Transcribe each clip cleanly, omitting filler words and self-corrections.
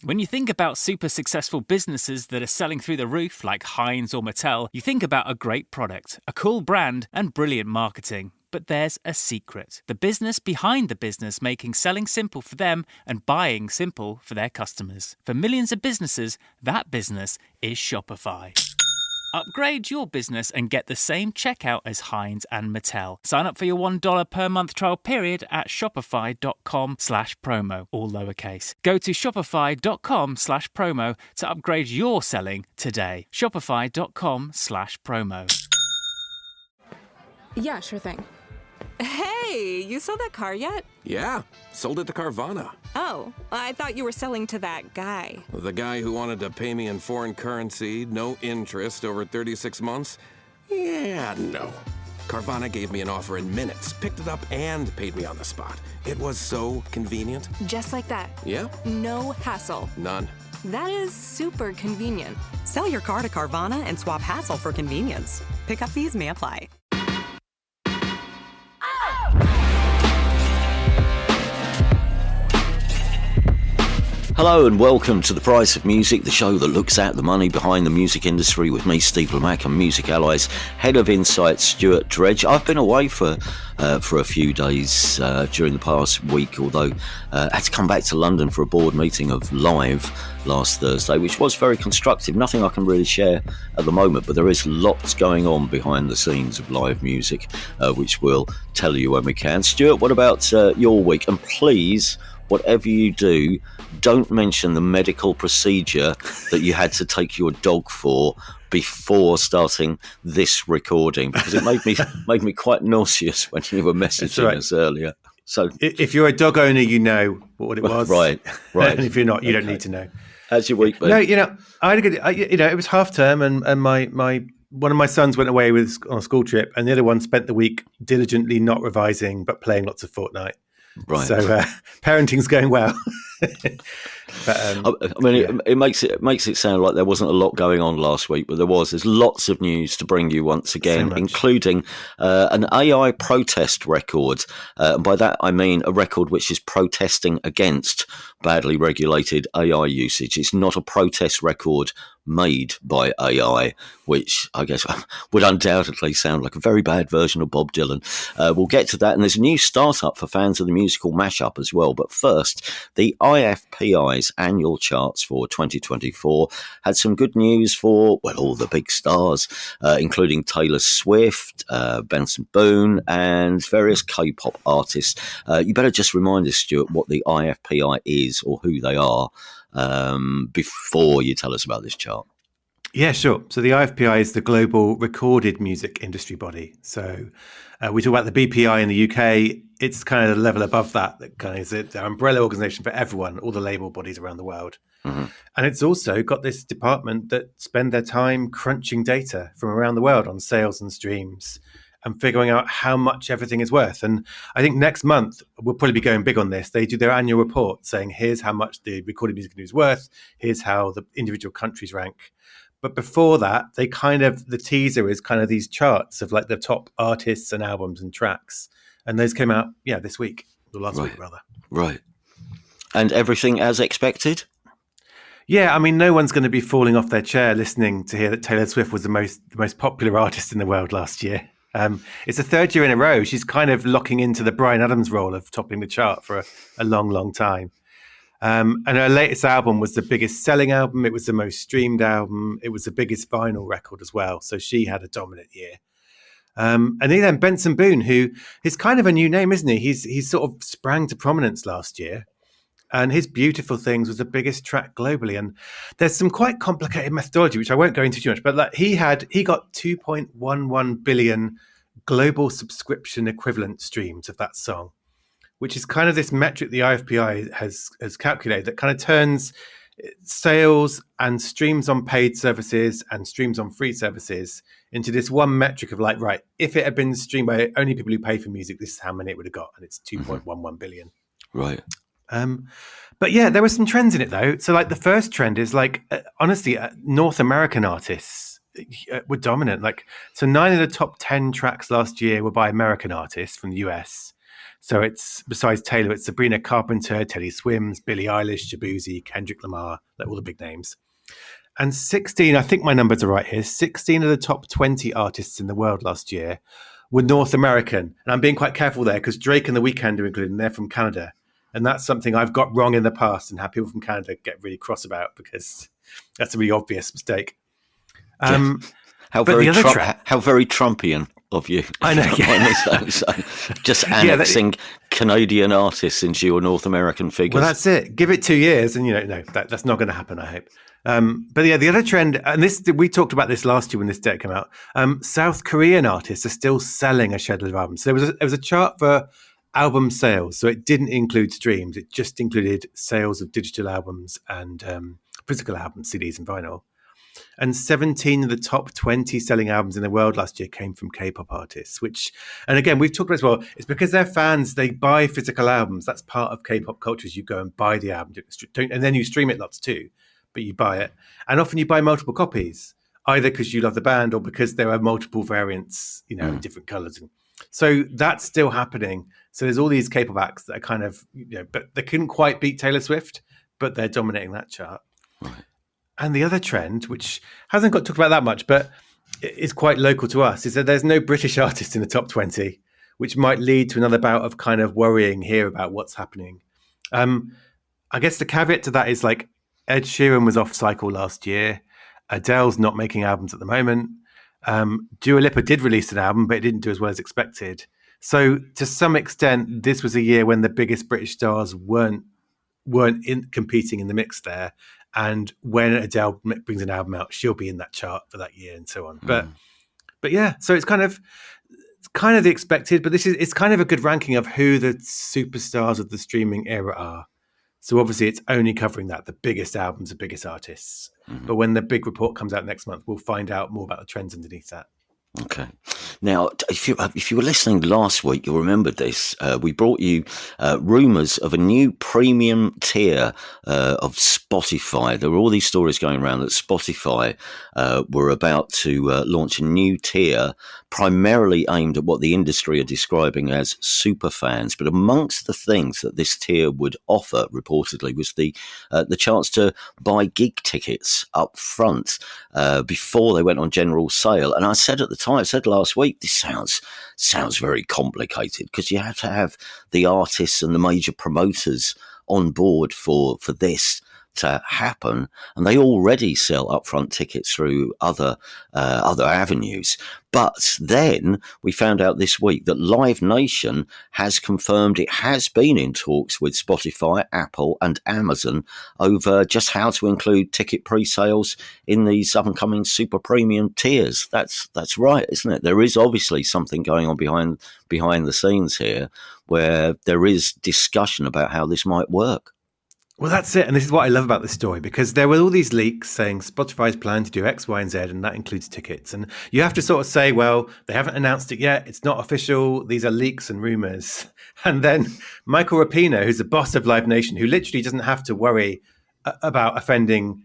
When you think about super successful businesses that are selling through the roof like Heinz or Mattel, you think about a great product, a cool brand, and brilliant marketing. But there's a secret. The business behind the business making selling simple for them and buying simple for their customers. For millions of businesses, that business is Shopify. Upgrade your business and get the same checkout as Heinz and Mattel. Sign up for your $1 per month trial period at shopify.com/promo, all lowercase. Go to shopify.com/promo to upgrade your selling today. Shopify.com/promo. Yeah, sure thing. Hey, you sold that car yet? Yeah, sold it to Carvana. Oh, I thought you were selling to that guy. The guy who wanted to pay me in foreign currency, no interest, over 36 months? Yeah, no. Carvana gave me an offer in minutes, picked it up, and paid me on the spot. It was so convenient. Just like that. Yeah? No hassle. None. That is super convenient. Sell your car to Carvana and swap hassle for convenience. Pickup fees may apply. Hello and welcome to The Price of Music, the show that looks at the money behind the music industry with me, Steve Lamack, and Music Allies Head of Insight, Stuart Dredge. I've been away for a few days during the past week, although I had to come back to London for a board meeting of Live last Thursday, which was very constructive. Nothing I can really share at the moment, but there is lots going on behind the scenes of live music, which we'll tell you when we can. Stuart, what about your week? And please, whatever you do, don't mention the medical procedure that you had to take your dog for before starting this recording, because it made me quite nauseous when you were messaging us earlier. So, if you're a dog owner, you know what it was, right? And if you're not, you don't need to know. How's your week been? No, I had a good. It was half term, and my one of my sons went away on a school trip, and the other one spent the week diligently not revising but playing lots of Fortnite. Right. So parenting's going well. But, it makes it sound like there wasn't a lot going on last week, but there was. There's lots of news to bring you once again, including an AI protest record. And by that I mean a record which is protesting against badly regulated AI usage. It's not a protest record made by AI, which I guess would undoubtedly sound like a very bad version of Bob Dylan. We'll get to that, and there's a new startup for fans of the musical mashup as well. But first, the IFPI's annual charts for 2024 had some good news for, well, all the big stars, including Taylor Swift, Benson Boone, and various K-pop artists. You better just remind us, Stuart, what the IFPI is or who they are before you tell us about this chart. Yeah, sure. So the IFPI is the global recorded music industry body. So we talk about the BPI in the UK. It's kind of the level above that kind of is the umbrella organization for everyone, all the label bodies around the world. Mm-hmm. And it's also got this department that spend their time crunching data from around the world on sales and streams and figuring out how much everything is worth. And I think next month, we'll probably be going big on this. They do their annual report saying, here's how much the recorded music industry is worth. Here's how the individual countries rank. But before that, the teaser is kind of these charts of like the top artists and albums and tracks. And those came out, this week, or last week rather. Right. And everything as expected? Yeah, I mean, no one's going to be falling off their chair listening to hear that Taylor Swift was the most popular artist in the world last year. It's the third year in a row. She's kind of locking into the Bryan Adams role of topping the chart for a long, long time. And her latest album was the biggest selling album. It was the most streamed album. It was the biggest vinyl record as well. So she had a dominant year. And then Benson Boone, who is kind of a new name, isn't he? He's sort of sprang to prominence last year. And his Beautiful Things was the biggest track globally. And there's some quite complicated methodology, which I won't go into too much, but like he got 2.11 billion global subscription equivalent streams of that song, which is kind of this metric the IFPI has calculated that kind of turns sales and streams on paid services and streams on free services into this one metric of like, right, if it had been streamed by only people who pay for music, this is how many it would have got. And it's 2.11 billion. Right. But yeah, there were some trends in it though. So like the first trend is like, honestly, North American artists were dominant. So 9 of the top 10 tracks last year were by American artists from the US. So it's, besides Taylor, it's Sabrina Carpenter, Teddy Swims, Billie Eilish, Shabuzi, Kendrick Lamar, like all the big names. And 16, I think my numbers are right here, 16 of the top 20 artists in the world last year were North American. And I'm being quite careful there because Drake and The Weeknd are included, and they're from Canada. And that's something I've got wrong in the past and had people from Canada get really cross about because that's a really obvious mistake. How very Trumpian of you. I know, yeah. So just annexing Canadian artists into your North American figures. Well, that's it. Give it 2 years and, no, that's not going to happen, I hope. But yeah, the other trend, and we talked about this last year when this deck came out, South Korean artists are still selling a shed load of albums. So there was a chart for album sales. So it didn't include streams. It just included sales of digital albums and physical albums, CDs and vinyl. And 17 of the top 20 selling albums in the world last year came from K-pop artists, and again, we've talked about as well, it's because they're fans, they buy physical albums. That's part of K-pop culture, is you go and buy the album, and then you stream it lots too, but you buy it. And often you buy multiple copies, either because you love the band or because there are multiple variants, in different colors. So that's still happening. So there's all these K-pop acts that are kind of, but they couldn't quite beat Taylor Swift, but they're dominating that chart. Right. And the other trend, which hasn't got talked about that much, but is quite local to us, is that there's no British artist in the top 20, which might lead to another bout of kind of worrying here about what's happening. I guess the caveat to that is like Ed Sheeran was off cycle last year. Adele's not making albums at the moment. Dua Lipa did release an album, but it didn't do as well as expected. So to some extent, this was a year when the biggest British stars weren't competing in the mix there. And when Adele brings an album out, she'll be in that chart for that year and so on. But yeah, so it's kind of the expected, but it's kind of a good ranking of who the superstars of the streaming era are. So obviously it's only covering the biggest albums, the biggest artists. Mm-hmm. But when the big report comes out next month, we'll find out more about the trends underneath that. Okay. Now, if you were listening last week, you'll remember this. We brought you rumours of a new premium tier of Spotify. There were all these stories going around that Spotify were about to launch a new tier primarily aimed at what the industry are describing as super fans. But amongst the things that this tier would offer, reportedly, was the chance to buy gig tickets up front before they went on general sale. And I said at the time, I said last week, this sounds very complicated because you have to have the artists and the major promoters on board for this to happen, and they already sell upfront tickets through other avenues. But then we found out this week that Live Nation has confirmed it has been in talks with Spotify, Apple and Amazon over just how to include ticket pre-sales in these upcoming super premium tiers. That's right, isn't it? There is obviously something going on behind the scenes here where there is discussion about how this might work. Well, that's it. And this is what I love about this story, because there were all these leaks saying Spotify's plan to do X, Y, and Z, and that includes tickets. And you have to sort of say, well, they haven't announced it yet. It's not official. These are leaks and rumors. And then Michael Rapino, who's the boss of Live Nation, who literally doesn't have to worry about offending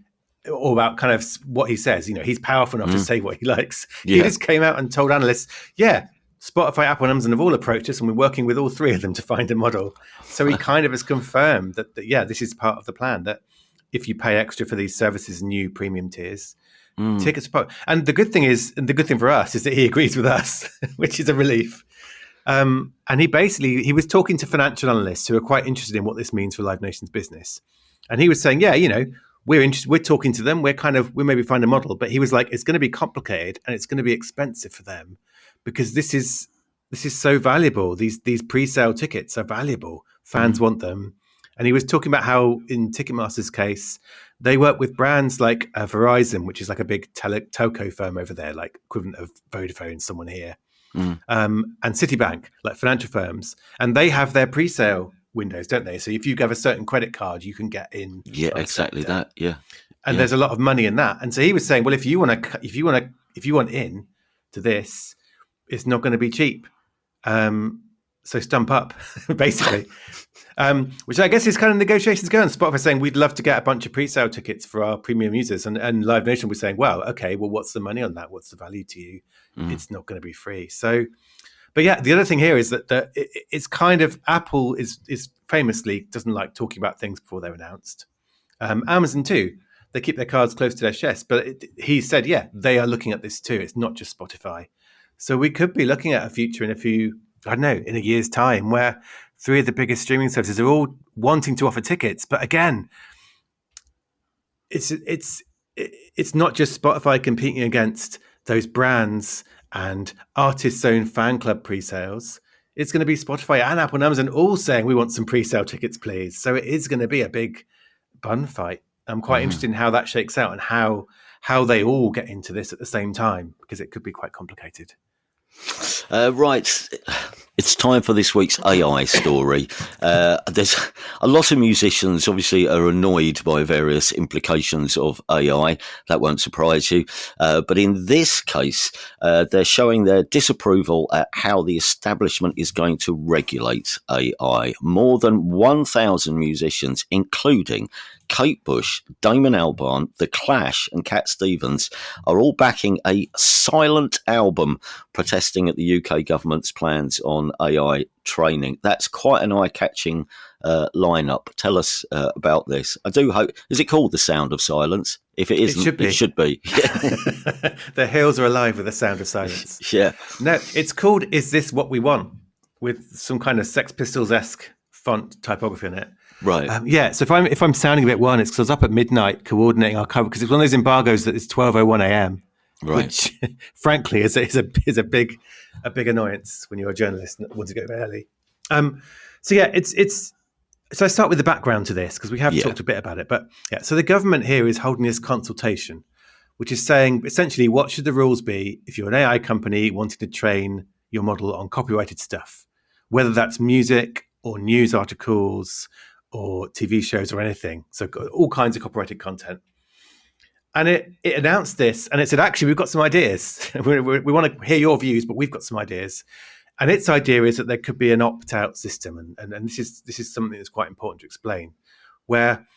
or about kind of what he says. He's powerful enough to say what he likes. Yeah. He just came out and told analysts, Spotify, Apple, and Amazon have all approached us, and we're working with all three of them to find a model. So he kind of has confirmed that this is part of the plan, that if you pay extra for these services, new premium tiers, tickets are. And the good thing for us is that he agrees with us, which is a relief. And he was talking to financial analysts who are quite interested in what this means for Live Nation's business. And he was saying, we're interested. We're talking to them. We maybe find a model, but he was like, it's going to be complicated and it's going to be expensive for them. Because this is so valuable. These pre-sale tickets are valuable. Fans want them. And he was talking about how in Ticketmaster's case, they work with brands like Verizon, which is like a big telco firm over there, like equivalent of Vodafone, someone here, and Citibank, like financial firms. And they have their pre-sale windows, don't they? So if you have a certain credit card, you can get in. Yeah, exactly that. Yeah. And there's a lot of money in that. And so he was saying, well, if you want in to this, it's not going to be cheap. So stump up, basically. Which I guess is kind of negotiations going. Spotify saying we'd love to get a bunch of pre-sale tickets for our premium users. And Live Nation was saying, well, okay, well, what's the money on that? What's the value to you? It's not going to be free. So, But yeah, the other thing here is that it's kind of Apple is famously doesn't like talking about things before they're announced. Amazon too. They keep their cards close to their chest. But he said, yeah, they are looking at this too. It's not just Spotify. So we could be looking at a future in a year's time where 3 of the biggest streaming services are all wanting to offer tickets. But again, it's not just Spotify competing against those brands and artists' own fan club pre-sales. It's going to be Spotify and Apple and Amazon all saying we want some pre-sale tickets, please. So it is going to be a big bun fight. I'm quite interested in how that shakes out and how they all get into this at the same time, because it could be quite complicated. Right, it's time for this week's AI story. There's a lot of musicians obviously are annoyed by various implications of AI. That won't surprise you. But in this case, they're showing their disapproval at how the establishment is going to regulate AI. More than 1,000 musicians, including Kate Bush, Damon Albarn, The Clash and Cat Stevens are all backing a silent album protesting at the UK government's plans on AI training. That's quite an eye-catching lineup. Tell us about this. I do hope... Is it called The Sound of Silence? If it isn't, it should be. The hills are alive with the sound of silence. Yeah. No, it's called Is This What We Want? With some kind of Sex Pistols-esque font typography in it. Right. So if I'm sounding a bit one, it's because I was up at midnight coordinating our cover, because it's one of those embargoes that it's 12:01 a.m. Right. Which, frankly, is a big annoyance when you're a journalist and want to go to bed early. So I start with the background to this, because we have talked a bit about it. But yeah, so the government here is holding this consultation, which is saying essentially what should the rules be if you're an AI company wanting to train your model on copyrighted stuff, whether that's music or news articles or TV shows or anything. So all kinds of copyrighted content. And it announced this, and it said, actually, we've got some ideas. we want to hear your views, but we've got some ideas. And its idea is that there could be an opt-out system. And this is something that's quite important to explain, where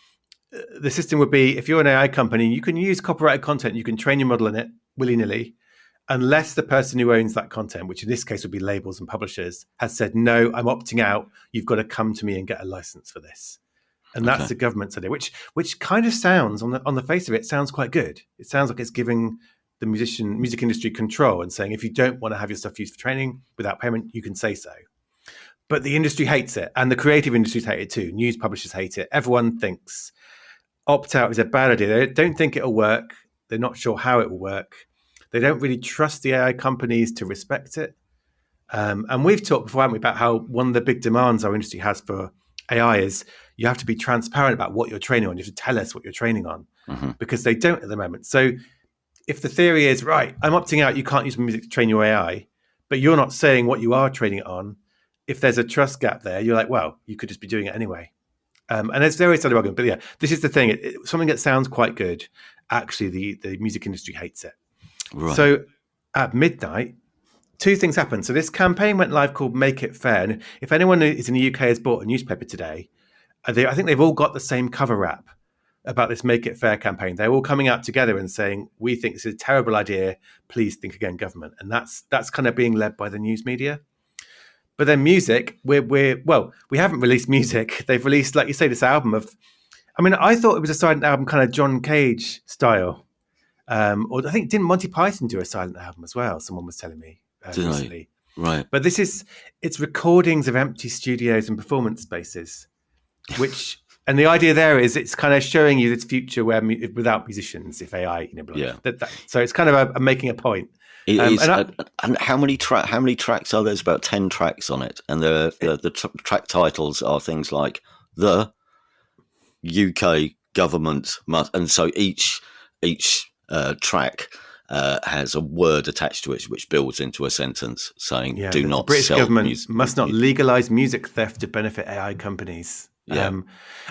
the system would be, if you're an AI company, you can use copyrighted content, you can train your model in it willy-nilly, unless the person who owns that content, which in this case would be labels and publishers, has said, no, I'm opting out. You've got to come to me and get a license for this. And that's the government's idea, which kind of sounds, on the face of it, sounds quite good. It sounds like it's giving the music industry control and saying, if you don't want to have your stuff used for training without payment, you can say so. But the industry hates it, and the creative industries hate it too. News publishers hate it. Everyone thinks opt-out is a bad idea. They don't think it'll work. They're not sure how it will work. They don't really trust the AI companies to respect it. And we've talked before, haven't we, about how one of the big demands our industry has for AI is you have to be transparent about what you're training on. You have to tell us what you're training on, because they don't at the moment. So if the theory is, right, I'm opting out, you can't use music to train your AI, but you're not saying what you are training it on, if there's a trust gap there, you're like, well, you could just be doing it anyway. And there's various other arguments. But yeah, this is the thing. Something that sounds quite good. Actually, the music industry hates it. Right. So at midnight, 2 things happened. So this campaign went live called Make It Fair. And if anyone who is in the UK has bought a newspaper today, I think they've all got the same cover wrap about this Make It Fair campaign. They're all coming out together and saying, we think this is a terrible idea. Please think again, government. And that's kind of being led by the news media. But then music, we haven't released music. They've released, like you say, this album of, I thought it was a silent album, kind of John Cage style. Or I think, didn't Monty Python do a silent album as well? Someone was telling me recently. Right. But it's recordings of empty studios and performance spaces, and the idea there is it's kind of showing you this future where without musicians, if AI, so it's kind of making a point. And how many tracks are there? There's about 10 tracks on it, and the track titles are things like the UK government must, and so each track has a word attached to it, which builds into a sentence saying, "Do not." The British sell government music, must not legalise music theft to benefit AI companies. Yeah.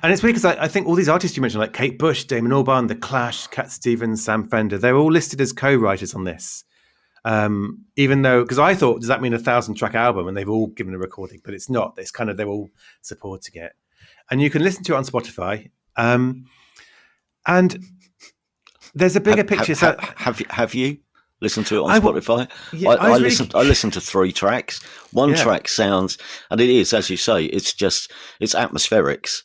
And it's weird because I think all these artists you mentioned, like Kate Bush, Damon Albarn, The Clash, Cat Stevens, Sam Fender, they're all listed as co-writers on this. Even though, because I thought, does that mean a 1,000-track album? And they've all given a recording, but it's not. It's kind of, they're all supporting it. And you can listen to it on Spotify. And there's a bigger picture. Have you? Listen to it on Spotify. Yeah, I listen to 3 tracks. One track sounds, and it is, as you say, it's atmospherics.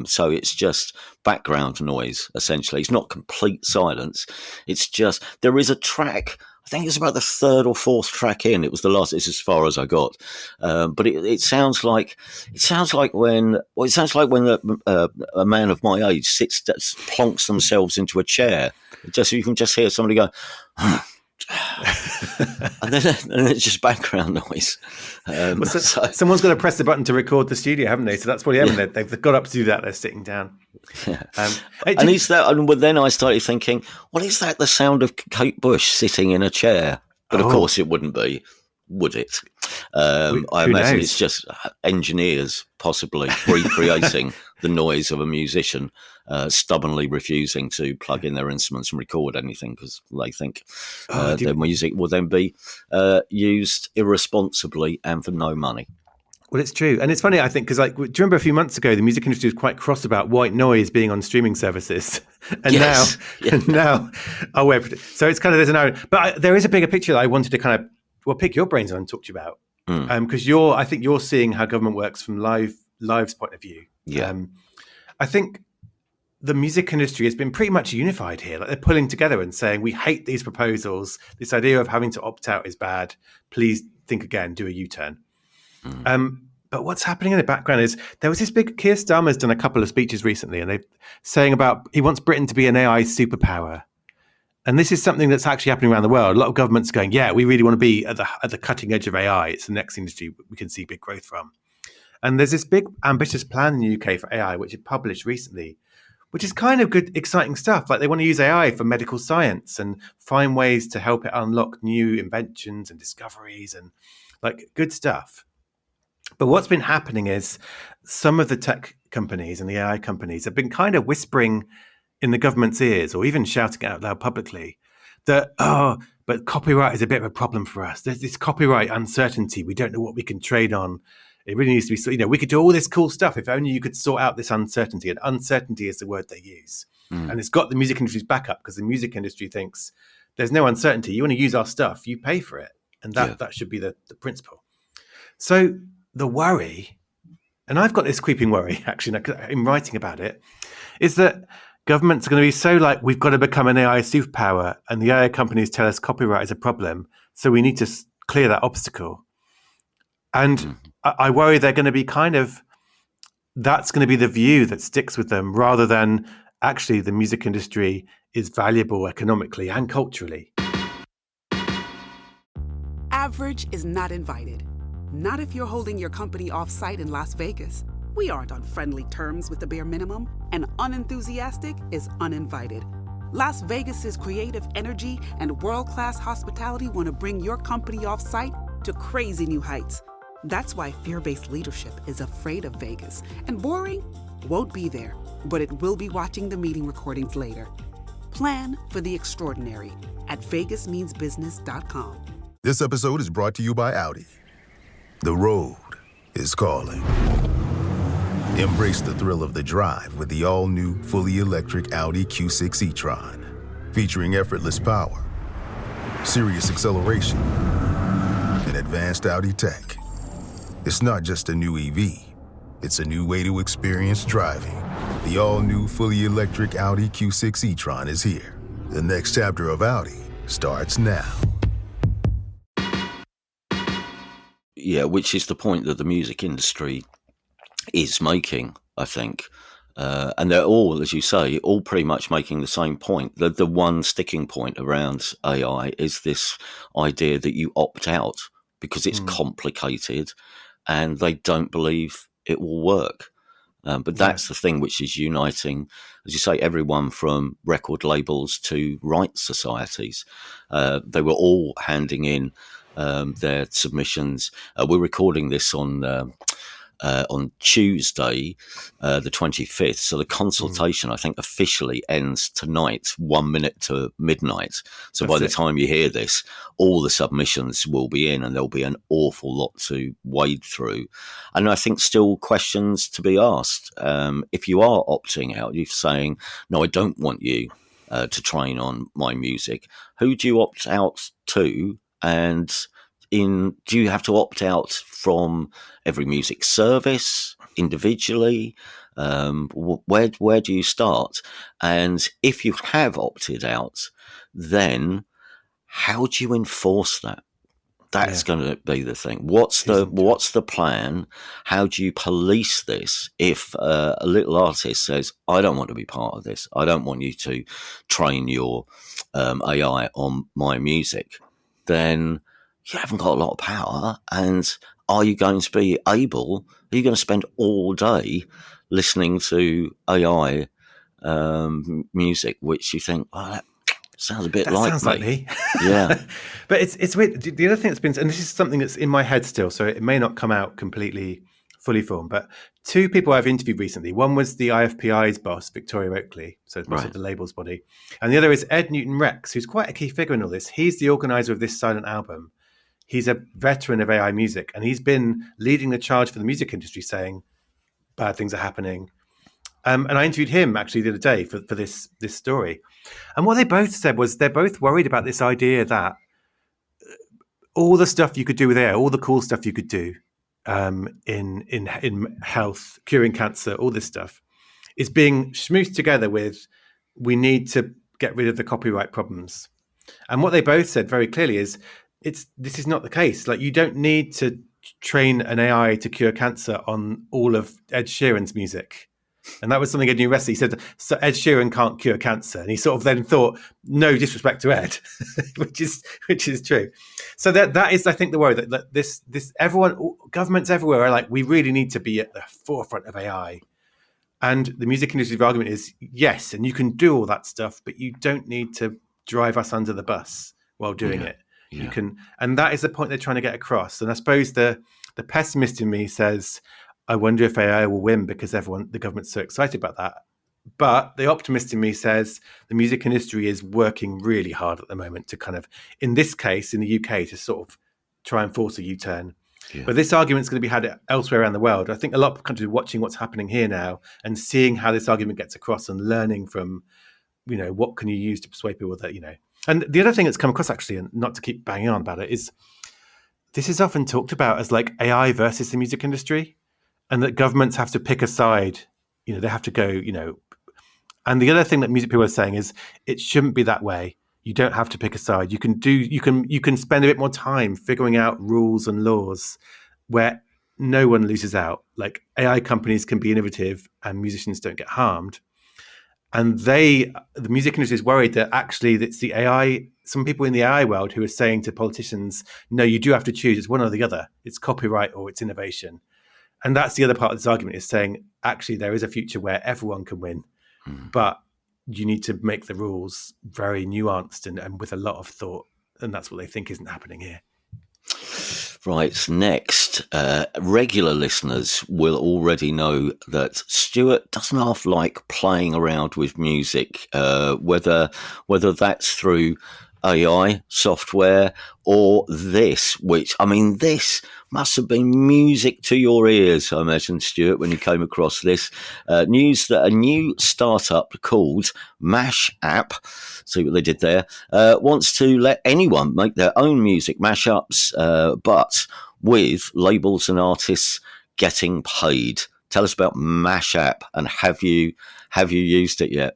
So it's just background noise, essentially. It's not complete silence. It's just, there is a track, I think it's about the 3rd or 4th track in. It was the last, it's as far as I got. But it sounds like when a man of my age plonks themselves into a chair. You can just hear somebody go, and then it's just background noise. Someone's got to press the button to record the studio, haven't they? So that's probably they've got up to do that. They're sitting down. Yeah. But then I started thinking, well, is that the sound of Kate Bush sitting in a chair? But of course it wouldn't be, would it? I imagine it's just engineers possibly recreating the noise of a musician stubbornly refusing to plug in their instruments and record anything because they think their music will then be used irresponsibly and for no money. Well, it's true. And it's funny, I think, because do you remember a few months ago, the music industry was quite cross about white noise being on streaming services. And now, so it's kind of, there's an irony. But there is a bigger picture that I wanted to kind of, pick your brains on and talk to you about. Because I think you're seeing how government works from Live's point of view. Yeah. I think the music industry has been pretty much unified here. Like they're pulling together and saying, we hate these proposals. This idea of having to opt out is bad. Please think again, do a U-turn. But what's happening in the background is there was this big, Keir Starmer's done a couple of speeches recently and they're saying about, he wants Britain to be an AI superpower. And this is something that's actually happening around the world. A lot of governments going, yeah, we really want to be at the cutting edge of AI. It's the next industry we can see big growth from. And there's this big ambitious plan in the UK for AI, which it published recently, which is kind of good, exciting stuff. Like they want to use AI for medical science and find ways to help it unlock new inventions and discoveries and like good stuff. But what's been happening is some of the tech companies and the AI companies have been kind of whispering in the government's ears or even shouting out loud publicly that, but copyright is a bit of a problem for us. There's this copyright uncertainty. We don't know what we can trade on. It really needs to be, we could do all this cool stuff if only you could sort out this uncertainty. And uncertainty is the word they use. And it's got the music industry's back up because the music industry thinks there's no uncertainty. You want to use our stuff, you pay for it. And that should be the principle. So the worry, and I've got this creeping worry, actually, in writing about it, is that governments are going to be so like, we've got to become an AI superpower, and the AI companies tell us copyright is a problem, so we need to clear that obstacle. And I worry they're going to be that's going to be the view that sticks with them, rather than actually the music industry is valuable economically and culturally. Average is not invited. Not if you're holding your company off-site in Las Vegas. We aren't on friendly terms with the bare minimum, and unenthusiastic is uninvited. Las Vegas's creative energy and world-class hospitality want to bring your company off-site to crazy new heights. That's why fear-based leadership is afraid of Vegas, and boring won't be there, but it will be watching the meeting recordings later. Plan for the extraordinary at vegasmeansbusiness.com. This episode is brought to you by Audi. The road is calling. Embrace the thrill of the drive with the all-new, fully electric Audi Q6 e-tron. Featuring effortless power, serious acceleration, and advanced Audi tech. It's not just a new EV, it's a new way to experience driving. The all-new, fully electric Audi Q6 e-tron is here. The next chapter of Audi starts now. Yeah, which is the point that the music industry is making, I think. And they're all, as you say, all pretty much making the same point. The one sticking point around AI is this idea that you opt out because it's complicated and they don't believe it will work. But that's the thing which is uniting, as you say, everyone from record labels to rights societies. They were all handing in their submissions. We're recording this on Tuesday, the 25th. So the consultation, I think, officially ends tonight, 1 minute to midnight. So by the time you hear this, all the submissions will be in and there'll be an awful lot to wade through. And I think still questions to be asked. If you are opting out, you're saying, no, I don't want you to train on my music. Who do you opt out to? And do you have to opt out from every music service individually? Where do you start? And if you have opted out, then how do you enforce that? That's going to be the thing. What's the plan? How do you police this? If a little artist says, "I don't want to be part of this. I don't want you to train your AI on my music," then you haven't got a lot of power. And are you going to be able? Are you going to spend all day listening to AI music, which you think, "Oh, that sounds a bit like me." Yeah. But it's weird. The other thing that's been, and this is something that's in my head still, so it may not come out completely fully formed, but two people I've interviewed recently. One was the IFPI's boss, Victoria Oakley, so the boss of the labels body. And the other is Ed Newton-Rex, who's quite a key figure in all this. He's the organizer of this silent album. He's a veteran of AI music, and he's been leading the charge for the music industry, saying bad things are happening. And I interviewed him actually the other day for this story. And what they both said was they're both worried about this idea that all the stuff you could do with AI, all the cool stuff you could do in health, curing cancer, all this stuff is being smoothed together with, we need to get rid of the copyright problems. And what they both said very clearly is this is not the case. Like, you don't need to train an AI to cure cancer on all of Ed Sheeran's music. And that was something Ed Newton-Rex, he said, so Ed Sheeran can't cure cancer. And he sort of then thought, no disrespect to Ed, which is true. So that is, I think, the worry that this everyone, governments everywhere are like, we really need to be at the forefront of AI. And the music industry's argument is, yes, and you can do all that stuff, but you don't need to drive us under the bus while doing it. You can, and that is the point they're trying to get across. And I suppose the pessimist in me says, I wonder if AI will win because the government's so excited about that. But the optimist in me says the music industry is working really hard at the moment to kind of, in this case, in the UK, to sort of try and force a U-turn. Yeah. But this argument's going to be had elsewhere around the world. I think a lot of countries are watching what's happening here now and seeing how this argument gets across and learning from, what can you use to persuade people that, And the other thing that's come across, actually, and not to keep banging on about it, is this is often talked about as like AI versus the music industry. And that governments have to pick a side, they have to go, And the other thing that music people are saying is it shouldn't be that way. You don't have to pick a side. You can spend a bit more time figuring out rules and laws where no one loses out. Like, AI companies can be innovative and musicians don't get harmed. And the music industry is worried that actually it's the AI, some people in the AI world who are saying to politicians, no, you do have to choose. It's one or the other. It's copyright or it's innovation. And that's the other part of this argument, is saying, actually, there is a future where everyone can win, but you need to make the rules very nuanced and with a lot of thought. And that's what they think isn't happening here. Right. Next, regular listeners will already know that Stuart doesn't half like playing around with music, whether that's through AI software or this must have been music to your ears, I imagine, Stuart, when you came across this news that a new startup called Mashup, see what they did there, wants to let anyone make their own music mashups, but with labels and artists getting paid. Tell us about Mashup, and have you used it yet?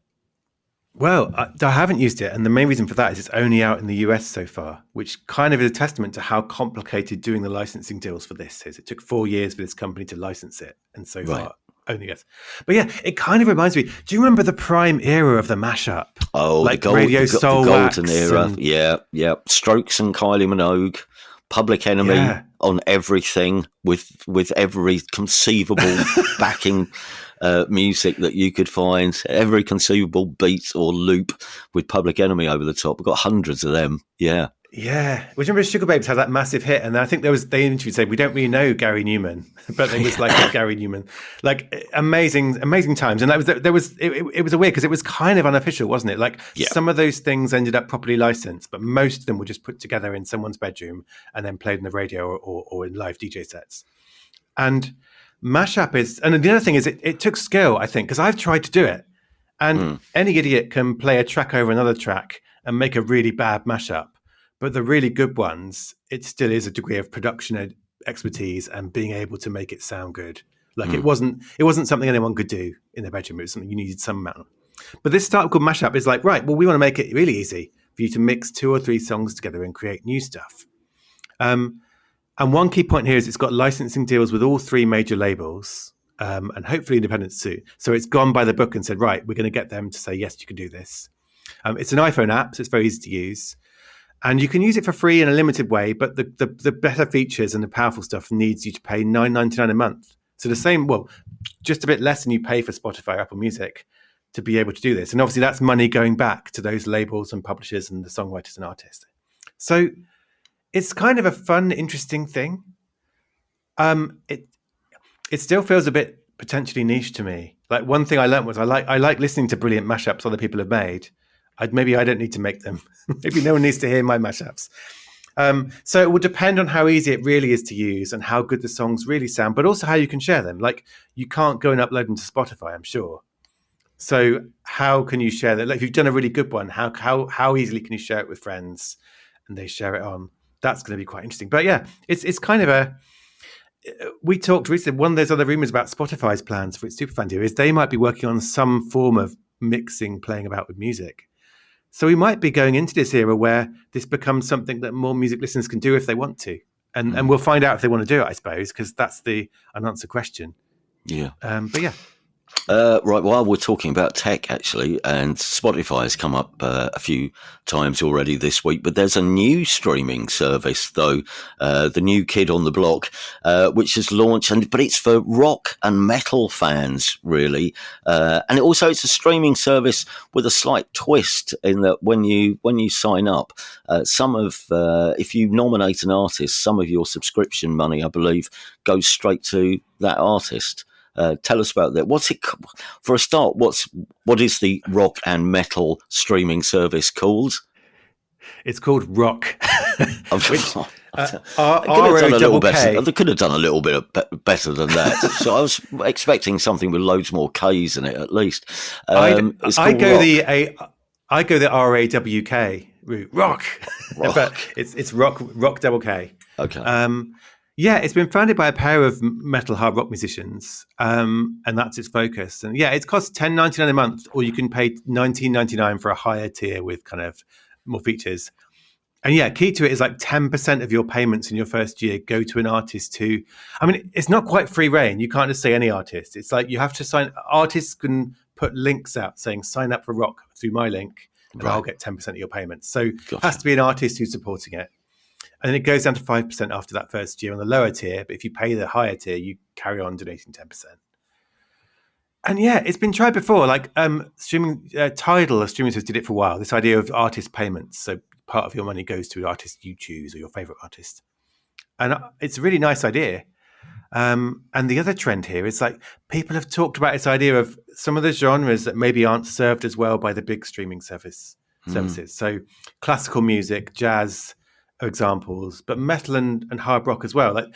Well, I haven't used it. And the main reason for that is it's only out in the US so far, which kind of is a testament to how complicated doing the licensing deals for this is. It took 4 years for this company to license it. And so far, only yes. But yeah, it kind of reminds me. Do you remember the prime era of the mashup? Oh, like the golden era. Yeah. Strokes and Kylie Minogue, Public Enemy on everything with every conceivable backing music that you could find, every conceivable beat or loop with Public Enemy over the top. We've got hundreds of them. Yeah. Well, remember Sugar Babes had that massive hit, and I think they interviewed saying, we don't really know Gary Newman, but it was like Gary Newman, like amazing times. And it was a weird, because it was kind of unofficial, wasn't it? Like some of those things ended up properly licensed, but most of them were just put together in someone's bedroom and then played on the radio or in live DJ sets. And Mashup is, and the other thing is, it took skill, I think, because I've tried to do it, And any idiot can play a track over another track and make a really bad mashup. But the really good ones, it still is a degree of production expertise and being able to make it sound good. Like it wasn't something anyone could do in their bedroom. It was something you needed some amount of. But this startup called Mashup is like, right, well, we want to make it really easy for you to mix 2 or 3 songs together and create new stuff. And one key point here is it's got licensing deals with all 3 major labels and hopefully independents too. So it's gone by the book and said, right, we're going to get them to say, yes, you can do this. It's an iPhone app, so it's very easy to use. And you can use it for free in a limited way, but the better features and the powerful stuff needs you to pay $9.99 a month. So the same, well, just a bit less than you pay for Spotify or Apple Music to be able to do this. And obviously that's money going back to those labels and publishers and the songwriters and artists. So it's kind of a fun, interesting thing. It still feels a bit potentially niche to me. Like one thing I learned was I like listening to brilliant mashups other people have made. Maybe I don't need to make them. Maybe no one needs to hear my mashups. So it will depend on how easy it really is to use and how good the songs really sound, but also how you can share them. Like you can't go and upload them to Spotify, I'm sure. So how can you share that? Like if you've done a really good one, how easily can you share it with friends and they share it on? That's going to be quite interesting. But yeah, it's kind of we talked recently, one of those other rumors about Spotify's plans for its superfan deal is they might be working on some form of mixing, playing about with music. So we might be going into this era where this becomes something that more music listeners can do if they want to. And we'll find out if they want to do it, I suppose, because that's the unanswered question. Yeah. But yeah. Right, while we're talking about tech, actually, and Spotify has come up a few times already this week, but there's a new streaming service, though, the new kid on the block, which has launched, but it's for rock and metal fans, really. And it's a streaming service with a slight twist in that when you sign up, if you nominate an artist, some of your subscription money, I believe, goes straight to that artist. Tell us about that. What's it for a start? What is the rock and metal streaming service called? It's called Rock. Which, they could have done a little bit better than that. So I was expecting something with loads more K's in it, at least. I go the RAWK route. Rock. But it's rock double K. Okay. Yeah, it's been founded by a pair of metal hard rock musicians, and that's its focus. And yeah, it costs $10.99 a month, or you can pay $19.99 for a higher tier with kind of more features. And yeah, key to it is like 10% of your payments in your first year go to an artist who, I mean, it's not quite free reign. You can't just say any artist. It's like you have to sign. Artists can put links out saying sign up for Rock through my link, and I'll get 10% of your payments. So it has to be an artist who's supporting it. And then it goes down to 5% after that first year on the lower tier. But if you pay the higher tier, you carry on donating 10%. And yeah, it's been tried before. Like streaming, Tidal, a streaming service, did it for a while. This idea of artist payments. So part of your money goes to an artist you choose or your favorite artist. And it's a really nice idea. And the other trend here is like people have talked about this idea of some of the genres that maybe aren't served as well by the big streaming services. So classical music, jazz, examples, but metal and hard rock as well. Like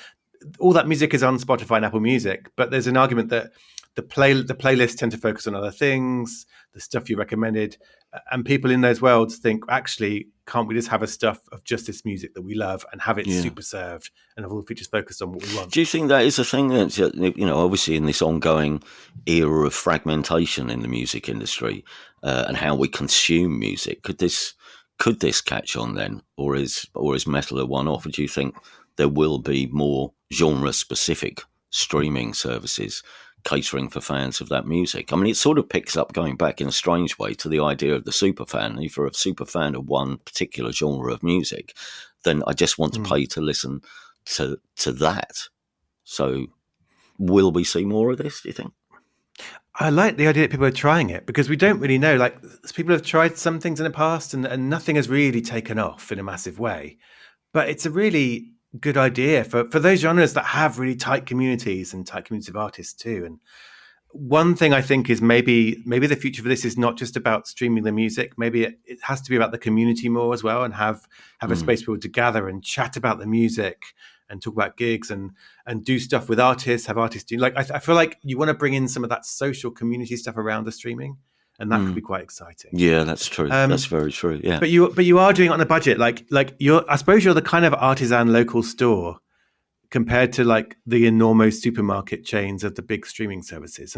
all that music is on Spotify and Apple Music, but there's an argument that the playlists tend to focus on other things, the stuff you recommended, and people in those worlds think, actually, can't we just have a stuff of just this music that we love and have it super served and have all the features focused on what we want? Do you think that is a thing that, obviously in this ongoing era of fragmentation in the music industry and how we consume music, could this catch on then, or is metal a one-off? Or do you think there will be more genre-specific streaming services catering for fans of that music? I mean, it sort of picks up, going back in a strange way, to the idea of the superfan. If you're a superfan of one particular genre of music, then I just want to pay to listen to that. So will we see more of this, do you think? I like the idea that people are trying it because we don't really know. Like people have tried some things in the past and nothing has really taken off in a massive way. But it's a really good idea for those genres that have really tight communities and tight communities of artists too. And one thing I think is maybe the future for this is not just about streaming the music. Maybe it has to be about the community more as well, and have a space for people to gather and chat about the music and talk about gigs and do stuff with artists, have artists do, like, I feel like you want to bring in some of that social community stuff around the streaming. And that could be quite exciting. Yeah, that's true. That's very true. Yeah, but you are doing it on a budget. Like I suppose you're the kind of artisan local store compared to like the enormous supermarket chains of the big streaming services.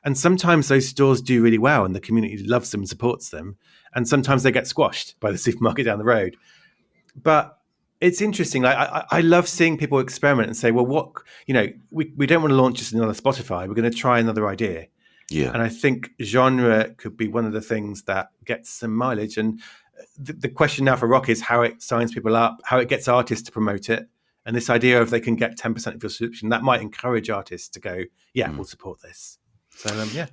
And sometimes those stores do really well, and the community loves them and supports them. And sometimes they get squashed by the supermarket down the road. But it's interesting. Like I love seeing people experiment and say, well, what, we don't want to launch just another Spotify. We're going to try another idea. Yeah. And I think genre could be one of the things that gets some mileage. And the question now for rock is how it signs people up, how it gets artists to promote it. And this idea of they can get 10% of your subscription, that might encourage artists to go, we'll support this. So,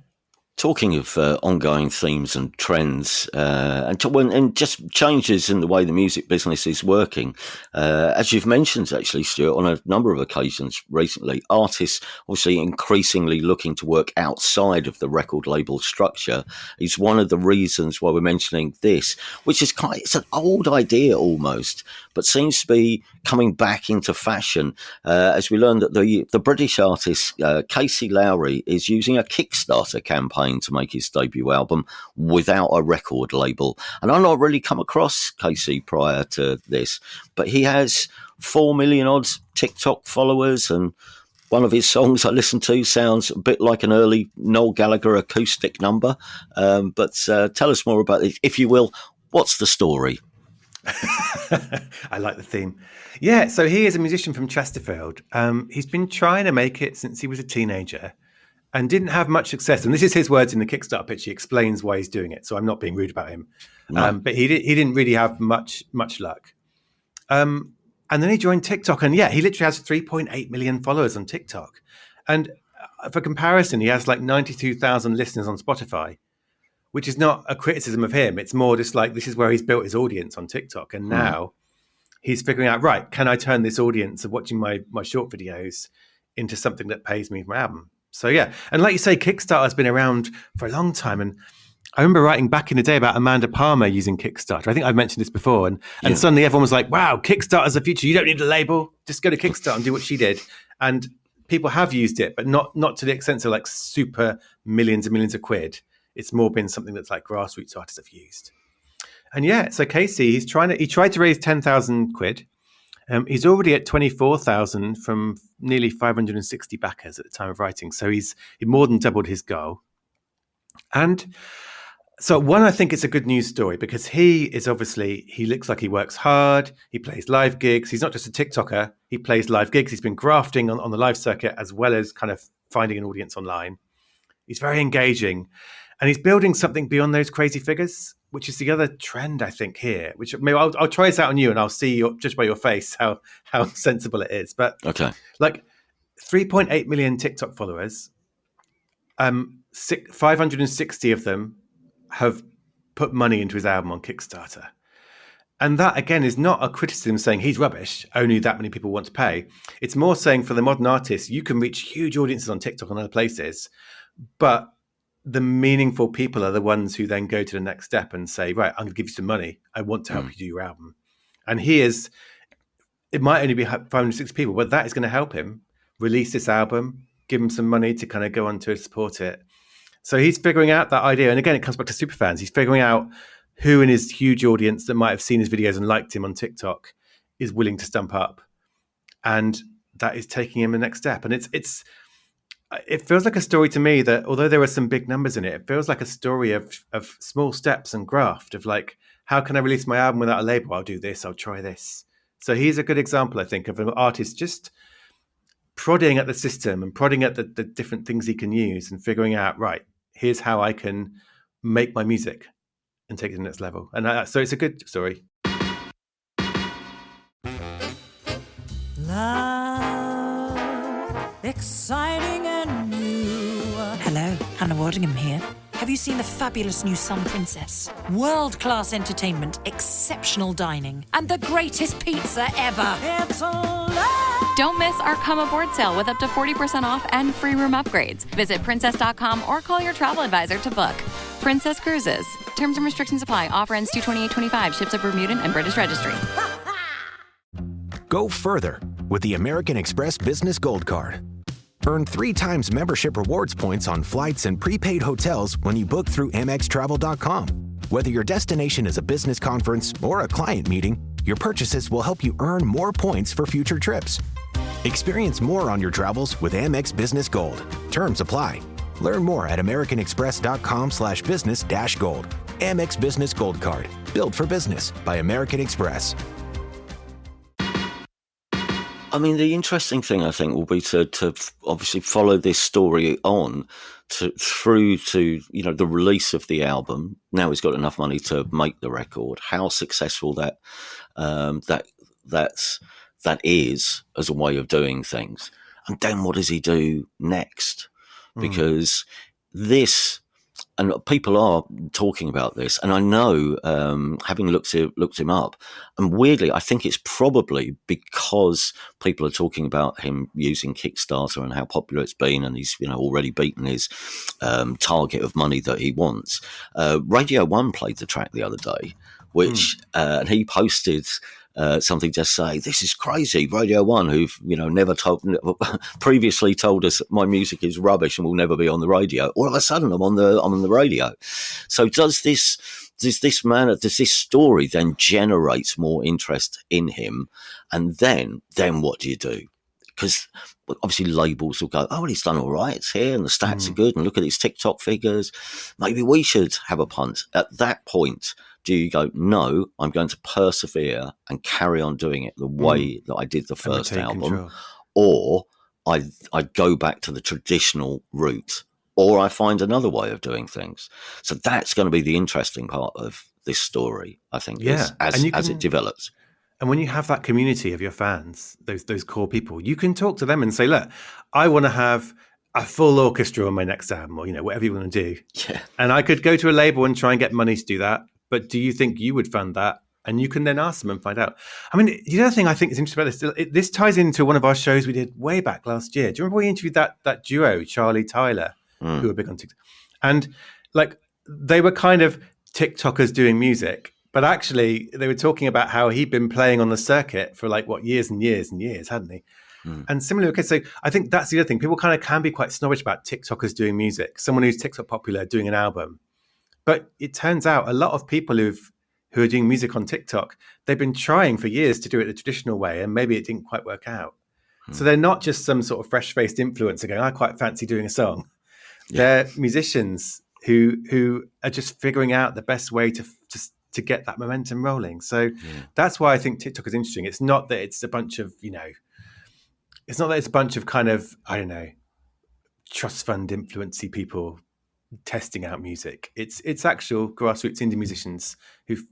Talking of ongoing themes and trends and just changes in the way the music business is working, as you've mentioned, actually, Stuart, on a number of occasions recently, artists obviously increasingly looking to work outside of the record label structure is one of the reasons why we're mentioning this, which is it's an old idea almost, but seems to be coming back into fashion as we learned that the British artist Casey Lowery is using a Kickstarter campaign to make his debut album without a record label. And I've not really come across Casey prior to this, but he has 4 million odd TikTok followers, and one of his songs I listened to sounds a bit like an early Noel Gallagher acoustic number. But tell us more about it, if you will. What's the story? I like the theme. Yeah, so he is a musician from Chesterfield. He's been trying to make it since he was a teenager and didn't have much success. And this is his words in the Kickstarter pitch. He explains why he's doing it. So I'm not being rude about him. No. But he didn't really have much luck. And then he joined TikTok. And he literally has 3.8 million followers on TikTok. And for comparison, he has like 92,000 listeners on Spotify, which is not a criticism of him. It's more just like this is where he's built his audience on TikTok. And now he's figuring out, right, can I turn this audience of watching my short videos into something that pays me for my album? So, and like you say, Kickstarter has been around for a long time. And I remember writing back in the day about Amanda Palmer using Kickstarter. I think I've mentioned this before. And suddenly everyone was like, wow, Kickstarter's the future. You don't need a label. Just go to Kickstarter and do what she did. And people have used it, but not to the extent of like super millions and millions of quid. It's more been something that's like grassroots artists have used. And so Casey, he tried to raise 10,000 quid. He's already at 24,000 from nearly 560 backers at the time of writing. So he more than doubled his goal. And so I think it's a good news story because he looks like he works hard. He plays live gigs. He's not just a TikToker. He plays live gigs. He's been grafting on the live circuit as well as kind of finding an audience online. He's very engaging. And he's building something beyond those crazy figures, which is the other trend, I think, here, which maybe I'll try this out on you and I'll see just by your face how sensible it is. But okay, like 3.8 million TikTok followers, 560 of them have put money into his album on Kickstarter. And that, again, is not a criticism saying he's rubbish, only that many people want to pay. It's more saying for the modern artist, you can reach huge audiences on TikTok and other places, but the meaningful people are the ones who then go to the next step and say, right, I'm going to give you some money. I want to help you do your album. And it might only be 560 people, but that is going to help him release this album, give him some money to kind of go on to support it. So he's figuring out that idea. And again, it comes back to superfans. He's figuring out who in his huge audience that might have seen his videos and liked him on TikTok is willing to stump up. And that is taking him the next step. And it feels like a story to me that although there are some big numbers in it, it feels like a story of small steps and graft of like, how can I release my album without a label? I'll do this. I'll try this. So he's a good example, I think, of an artist just prodding at the system and prodding at the different things he can use and figuring out, right, here's how I can make my music and take it to the next level. And so it's a good story. Love, exciting and new. Hello, Hannah Waddingham here. Have you seen the fabulous new Sun Princess? World-class entertainment, exceptional dining, and the greatest pizza ever. It's Don't miss our Come Aboard sale with up to 40% off and free room upgrades. Visit princess.com or call your travel advisor to book. Princess Cruises. Terms and restrictions apply. Offer ends 2/28/25. Ships at Bermudan and British Registry. Go further with the American Express Business Gold Card. Earn 3 times membership rewards points on flights and prepaid hotels when you book through AmexTravel.com. Whether your destination is a business conference or a client meeting, your purchases will help you earn more points for future trips. Experience more on your travels with Amex Business Gold. Terms apply. Learn more at americanexpress.com/business-gold. Amex Business Gold Card. Built for business by American Express. I mean, the interesting thing, I think, will be to obviously follow this story on through to, the release of the album. Now he's got enough money to make the record. How successful that is as a way of doing things. And then what does he do next? Because this, and people are talking about this, and I know, having looked him up, and weirdly, I think it's probably because people are talking about him using Kickstarter and how popular it's been, and he's already beaten his target of money that he wants. Radio 1 played the track the other day, which and he posted something just say, "This is crazy." Radio 1, who've never previously told us my music is rubbish and will never be on the radio. All of a sudden, I'm on the radio. So does this story then generate more interest in him? And then what do you do? Because obviously labels will go, "Oh, well, he's done all right. It's here, and the stats are good, and look at his TikTok figures. Maybe we should have a punt." At that point, do you go, "No, I'm going to persevere and carry on doing it the way that I did the first album," control. Or I go back to the traditional route, or I find another way of doing things? So that's going to be the interesting part of this story, I think, as it develops. And when you have that community of your fans, those core people, you can talk to them and say, "Look, I want to have a full orchestra on my next album," or whatever you want to do. Yeah. And I could go to a label and try and get money to do that. But do you think you would fund that? And you can then ask them and find out. I mean, the other thing I think is interesting about this, this ties into one of our shows we did way back last year. Do you remember we interviewed that duo, Charlie Tyler, who were big on TikTok? And they were kind of TikTokers doing music, but actually they were talking about how he'd been playing on the circuit for years and years and years, hadn't he? And similarly, okay, so I think that's the other thing. People kind of can be quite snobbish about TikTokers doing music, someone who's TikTok popular doing an album. But it turns out a lot of people who are doing music on TikTok, they've been trying for years to do it the traditional way, and maybe it didn't quite work out. So they're not just some sort of fresh-faced influencer going, "I quite fancy doing a song." Yeah. They're musicians who are just figuring out the best way to get that momentum rolling. So that's why I think TikTok is interesting. It's not that it's a bunch of, it's not that it's a bunch of kind of, I don't know, trust fund influency people testing out music. It's actual grassroots indie musicians who've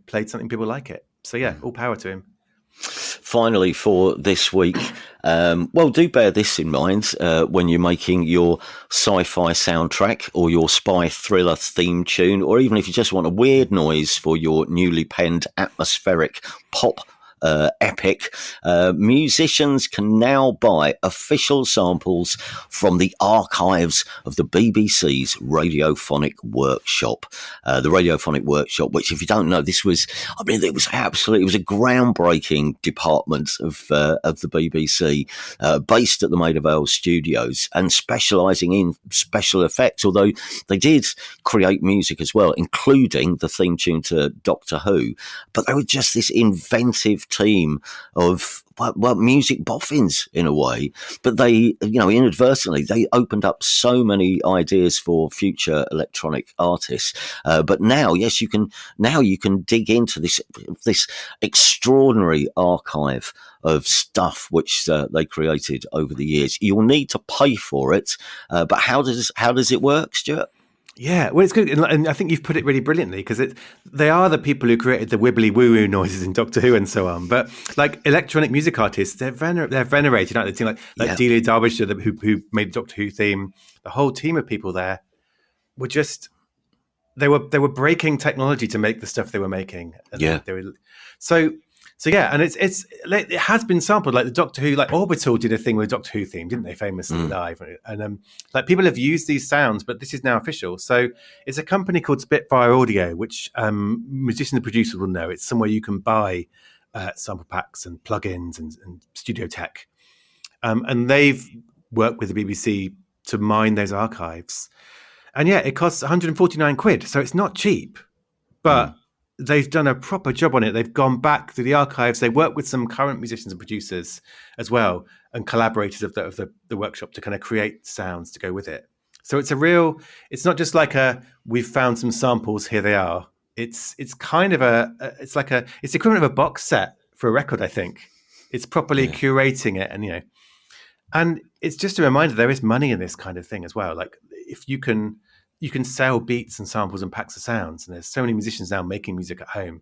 played something, people like it. So all power to him. Finally, for this week, do bear this in mind when you're making your sci-fi soundtrack or your spy thriller theme tune, or even if you just want a weird noise for your newly penned atmospheric pop epic, musicians can now buy official samples from the archives of the BBC's Radiophonic Workshop. The Radiophonic Workshop, which, if you don't know, it was a groundbreaking department of the BBC, based at the Maida Vale studios and specialising in special effects, although they did create music as well, including the theme tune to Doctor Who. But they were just this inventive team of music boffins in a way, but they, inadvertently, they opened up so many ideas for future electronic artists. But now, yes, you can dig into this extraordinary archive of stuff which they created over the years. You'll need to pay for it, but how does it work, Stuart? Yeah, well, it's good, and I think you've put it really brilliantly, because they are the people who created the wibbly woo-woo noises in Doctor Who and so on. But electronic music artists, they're venerated, aren't they? Like Delia Derbyshire, who made the Doctor Who theme. The whole team of people there were just they were breaking technology to make the stuff they were making. And So and it has been sampled, like the Doctor Who, like Orbital did a thing with Doctor Who theme, didn't they? Famously live, and people have used these sounds, but this is now official. So it's a company called Spitfire Audio, which musicians and producers will know. It's somewhere you can buy sample packs and plugins and studio tech, and they've work with the BBC to mine those archives. And yeah, it costs 149 quid. So it's not cheap, but they've done a proper job on it. They've gone back through the archives. They work with some current musicians and producers as well, and collaborators of the workshop to kind of create sounds to go with it. So it's not just like we've found some samples, here they are. It's kind of it's equivalent of a box set for a record, I think. It's properly curating it, and it's just a reminder there is money in this kind of thing as well. Like if you can sell beats and samples and packs of sounds, and there's so many musicians now making music at home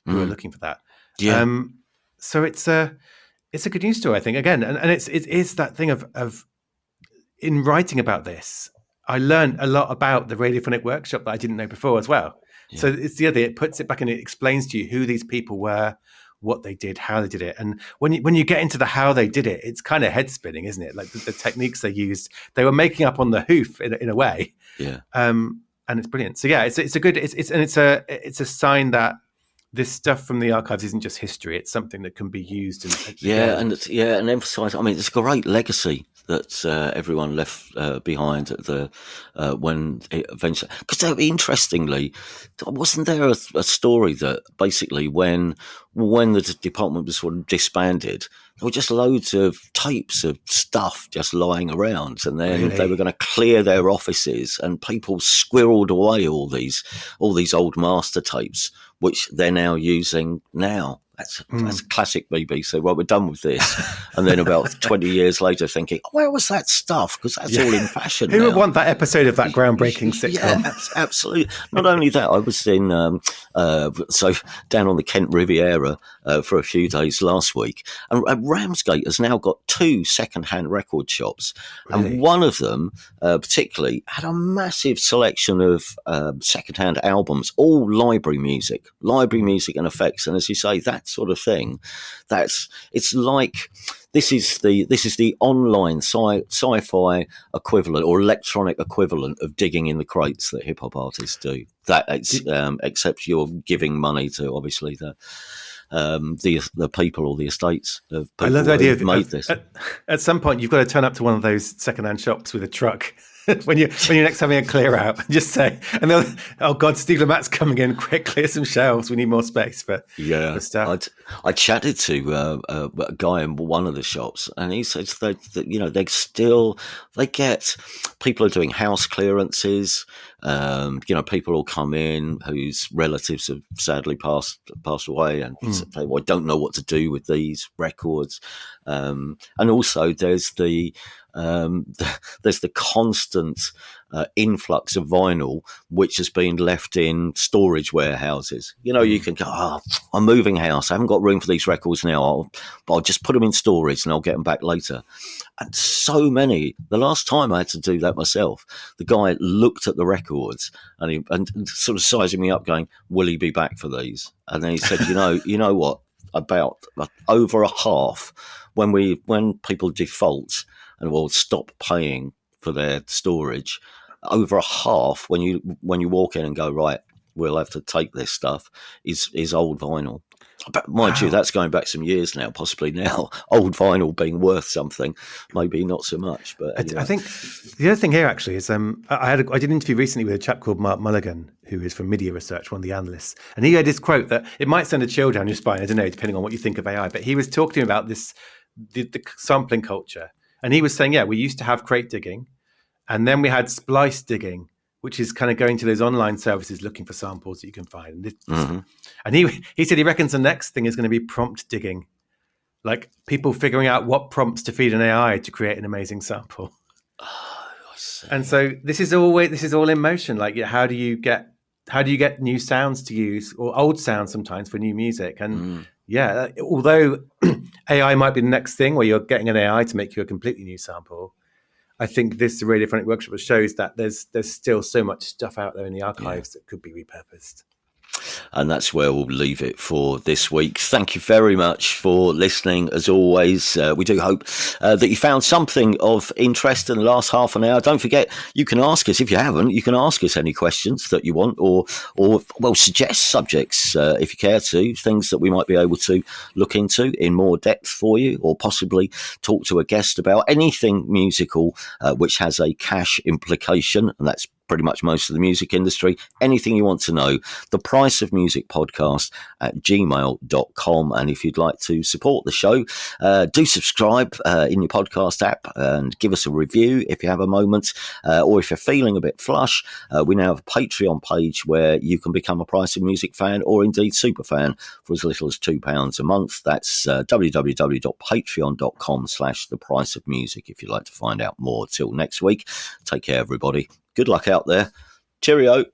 who are looking for that. Yeah. So it's a good news story, I think. Again, and it is that thing of in writing about this, I learned a lot about the Radiophonic Workshop that I didn't know before as well. Yeah. So it's the other, it puts it back and it explains to you who these people were, what they did, how they did it. And when you get into the how they did it, it's kind of head spinning, isn't it? Like the techniques they used, they were making up on the hoof in a way. Yeah. And it's brilliant. So yeah, it's a sign that this stuff from the archives isn't just history. It's something that can be used. And emphasize. I mean, it's a great legacy that everyone left behind at the when it eventually. Because interestingly, wasn't there a story that basically when the department was sort of disbanded, there were just loads of tapes of stuff just lying around, and then they were going to clear their offices, and people squirreled away all these old master tapes, which they're now using now. That's classic BBC. Well, we're done with this. And then about 20 years later thinking, where was that stuff? Because that's all in fashion Who now. would want that episode of that groundbreaking sitcom? Yeah, absolutely. Not only that, I was in down on the Kent Riviera for a few days last week. And Ramsgate has now got 2 second-hand record shops. Really? And one of them particularly had a massive selection of second-hand albums, all library music and effects. And as you say, that sort of thing, it's like this is the online sci-fi equivalent or electronic equivalent of digging in the crates that hip hop artists do. That except you're giving money to obviously the people or the estates of people. I love the idea of made this. At some point, you've got to turn up to one of those second-hand shops with a truck. when you're next having a clear out, and just say, and they'll, oh God, Steve Lamat's coming in, quick, clear some shelves. We need more space for stuff. I chatted to a guy in one of the shops, and he says that they get people are doing house clearances. People will come in whose relatives have sadly passed away, and say, well, I don't know what to do with these records. And also there's the constant influx of vinyl, which has been left in storage warehouses. You can go, I'm moving house. I haven't got room for these records now, but I'll just put them in storage and I'll get them back later. And so many. The last time I had to do that myself, the guy looked at the records and sort of sizing me up, going, "Will he be back for these?" And then he said, "You know what? About over a half when people default and will stop paying for their storage, over a half when you walk in and go, right, we'll have to take this stuff is old vinyl." But mind you, that's going back some years now, possibly now. Old vinyl being worth something, maybe not so much. But anyway. I think the other thing here actually is I did an interview recently with a chap called Mark Mulligan, who is from Media Research, one of the analysts, and he had this quote that it might send a chill down your spine. I don't know, depending on what you think of AI. But he was talking about the sampling culture, and he was saying, yeah, we used to have crate digging, and then we had splice digging, which is kind of going to those online services looking for samples that you can find. And he said he reckons the next thing is going to be prompt digging, like people figuring out what prompts to feed an AI to create an amazing sample. Oh, I see. And so this is all in motion. Like, how do you get new sounds to use, or old sounds sometimes for new music? And although AI might be the next thing where you're getting an AI to make you a completely new sample, I think the Radiophonic Workshop shows that there's still so much stuff out there in the archives that could be repurposed. And that's where we'll leave it for this week. Thank you very much for listening. As always, we do hope that you found something of interest in the last half an hour. Don't forget, you can ask us, if you haven't, you can ask us any questions that you want or suggest subjects, if you care to, things that we might be able to look into in more depth for you, or possibly talk to a guest about anything musical which has a cash implication, and that's pretty much most of the music industry. Anything you want to know, the Price of Music Podcast at gmail.com. And if you'd like to support the show, do subscribe in your podcast app and give us a review if you have a moment, or if you're feeling a bit flush, we now have a Patreon page where you can become a Price of Music fan, or indeed super fan, for as little as £2 a month. That's www.patreon.com/thepriceofmusic if you'd like to find out more. Till next week, take care everybody. Good luck out there. Cheerio.